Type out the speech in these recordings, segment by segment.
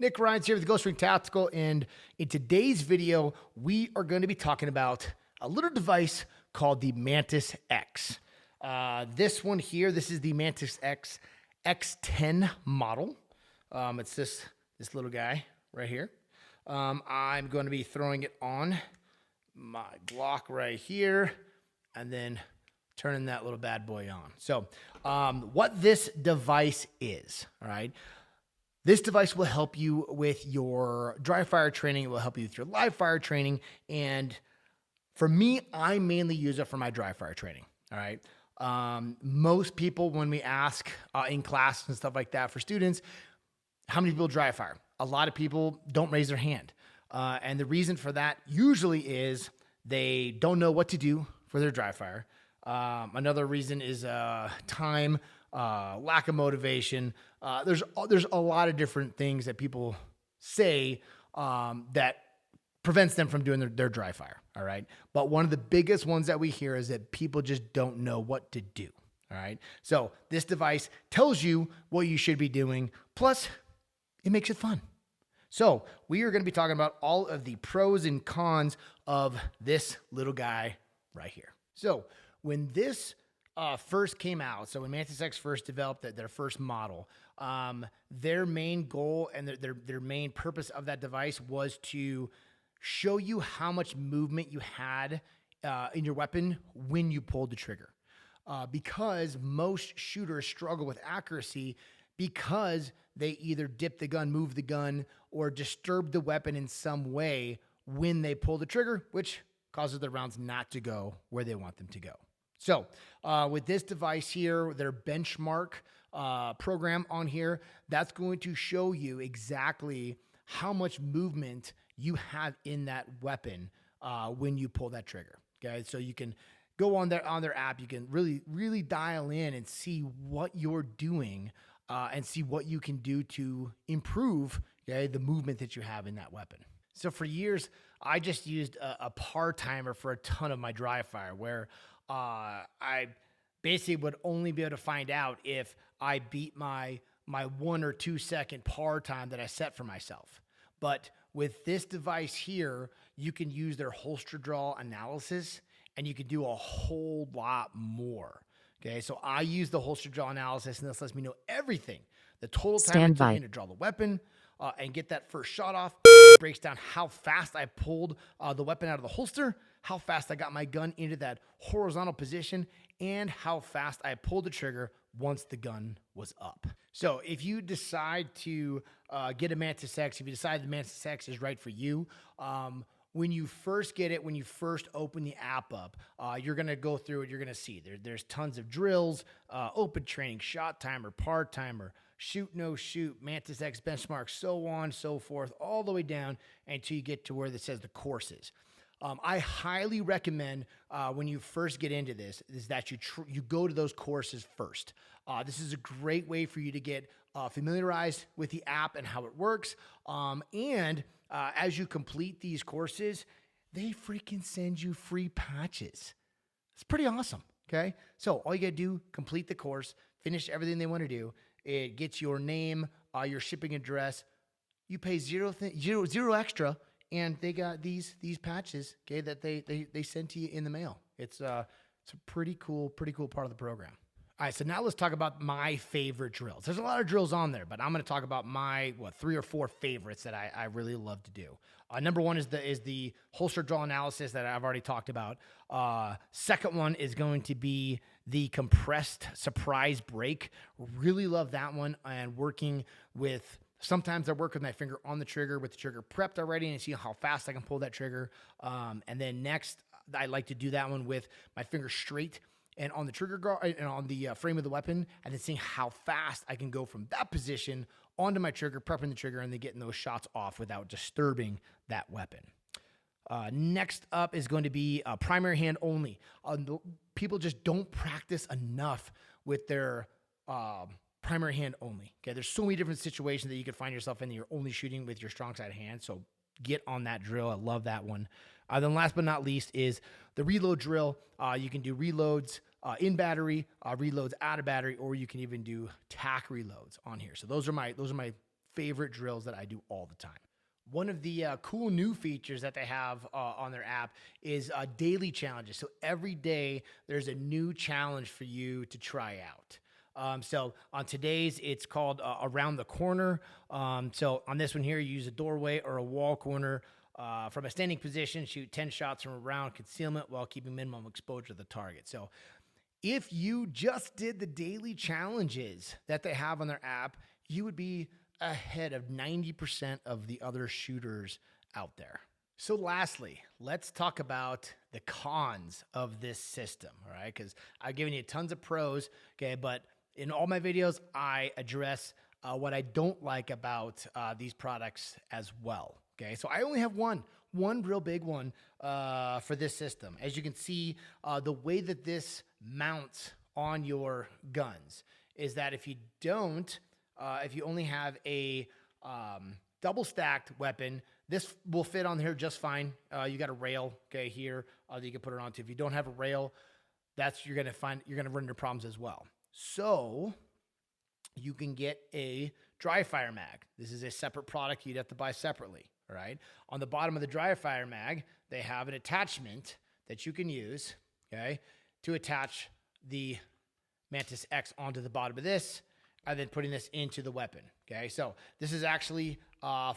Nick Ryan's here with Ghost Ring Tactical, and in today's video, we are going to be talking about a little device called the Mantis X. This one here, this is the Mantis X X10 model. It's this little guy right here. I'm going to be throwing it on my block right here, and then turning that little bad boy on. So, what this device is, all right? This device will help you with your dry fire training. It will help you with your live fire training. And for me, I mainly use it for my dry fire training. All right. Most people, when we ask in class and stuff like that for students, how many people dry fire? A lot of people don't raise their hand. And the reason for that usually is they don't know what to do for their dry fire. Another reason is time, lack of motivation. There's a lot of different things that people say that prevents them from doing their dry fire. All right. But one of the biggest ones that we hear is that people just don't know what to do. All right. So this device tells you what you should be doing. Plus, it makes it fun. So we are going to be talking about all of the pros and cons of this little guy right here. So when this first came out, so when Mantis X first developed their first model, their main goal and their main purpose of that device was to show you how much movement you had in your weapon when you pulled the trigger. Because most shooters struggle with accuracy because they either dip the gun, move the gun, or disturb the weapon in some way when they pull the trigger, which causes the rounds not to go where they want them to go. So with this device here, their benchmark program on here, that's going to show you exactly how much movement you have in that weapon when you pull that trigger. Okay, so you can go on their app, you can really dial in and see what you're doing and see what you can do to improve the movement that you have in that weapon. So for years, I just used a par timer for a ton of my dry fire where I basically would only be able to find out if I beat my 1 or 2 second par time that I set for myself. But with this device here, you can use their holster draw analysis and you can do a whole lot more. Okay, so I use the holster draw analysis, and this lets me know everything. The total time it took me to draw the weapon and get that first shot off. It breaks down how fast I pulled the weapon out of the holster, how fast I got my gun into that horizontal position, and how fast I pulled the trigger once the gun was up. So if you decide to get a Mantis X, if you decide the Mantis X is right for you, when you first get it, when you first open the app up, you're going to go through it. You're going to see there's tons of drills, open training, shot timer, par timer, shoot, no shoot, Mantis X benchmark, so on, so forth, all the way down until you get to where it says the courses. I highly recommend when you first get into this is that you go to those courses first. This is a great way for you to get familiarized with the app and how it works. And as you complete these courses, they freaking send you free patches. It's pretty awesome. Okay. So all you got to do, complete the course, finish everything they want to do. It gets your name, your shipping address. You pay zero extra. And they got these patches, okay, that they send to you in the mail. It's a pretty cool part of the program. All right, so now let's talk about my favorite drills. There's a lot of drills on there, but I'm going to talk about my 3 or 4 favorites that I really love to do. Number one is the holster draw analysis that I've already talked about. Second one is going to be the compressed surprise break. Really love that one, and working with. Sometimes I work with my finger on the trigger with the trigger prepped already and see how fast I can pull that trigger. And then next, I like to do that one with my finger straight and on the trigger guard and on the frame of the weapon, and then seeing how fast I can go from that position onto my trigger, prepping the trigger, and then getting those shots off without disturbing that weapon. Next up is going to be primary hand only. People just don't practice enough with their primary hand only. Okay, there's so many different situations that you could find yourself in that you're only shooting with your strong side hand. So get on that drill. I love that one. Then last but not least is the reload drill. You can do reloads in battery, reloads out of battery, or you can even do tack reloads on here. So those are my favorite drills that I do all the time. One of the cool new features that they have on their app is daily challenges. So every day there's a new challenge for you to try out. So on today's, it's called Around the Corner. So on this one here, you use a doorway or a wall corner from a standing position, shoot 10 shots from around concealment while keeping minimum exposure to the target. So if you just did the daily challenges that they have on their app, you would be ahead of 90% of the other shooters out there. So lastly, let's talk about the cons of this system, all right? Because I've given you tons of pros, okay? But in all my videos, I address what I don't like about these products as well, okay? So I only have one real big one for this system. As you can see, the way that this mounts on your guns is that if you only have a double stacked weapon, this will fit on here just fine. You got a rail, okay, here that you can put it onto. If you don't have a rail, you're gonna run into problems as well. So you can get a dry fire mag. This is a separate product you'd have to buy separately. All right. On the bottom of the dry fire mag, they have an attachment that you can use, okay, to attach the Mantis X onto the bottom of this, and then putting this into the weapon. Okay, so this is actually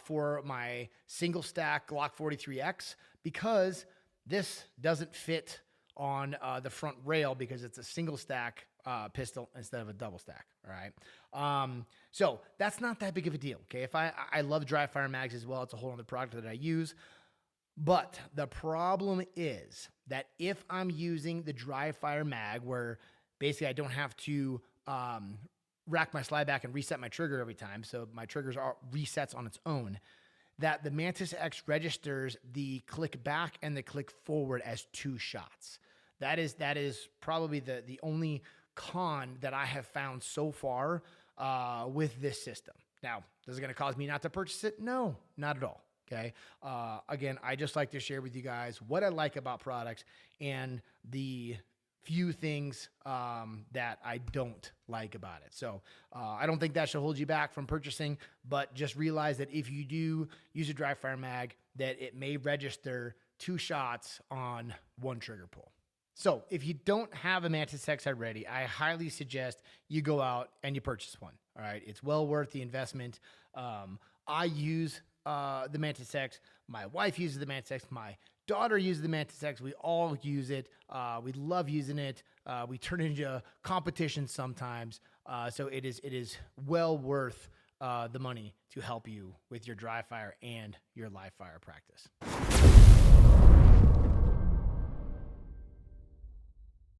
for my single stack Glock 43X because this doesn't fit on the front rail because it's a single stack pistol instead of a double stack. All right, so that's not that big of a deal. Okay, if I love dry fire mags as well, it's a whole other product that I use. But the problem is that if I'm using the dry fire mag, where basically I don't have to rack my slide back and reset my trigger every time, so my triggers are resets on its own, that the Mantis X registers the click back and the click forward as 2 shots. That is probably the only con that I have found so far with this system. Now, is it going to cause me not to purchase it? No, not at all. Okay. Again, I just like to share with you guys what I like about products and the few things that I don't like about it. So I don't think that should hold you back from purchasing, but just realize that if you do use a dry fire mag, that it may register 2 shots on 1 trigger pull. So if you don't have a Mantis X already, I highly suggest you go out and you purchase one. All right. It's well worth the investment. I use the Mantis X. My wife uses the Mantis X. My daughter uses the Mantis X. We all use it. We love using it. We turn it into competition sometimes. So it is well worth the money to help you with your dry fire and your live fire practice.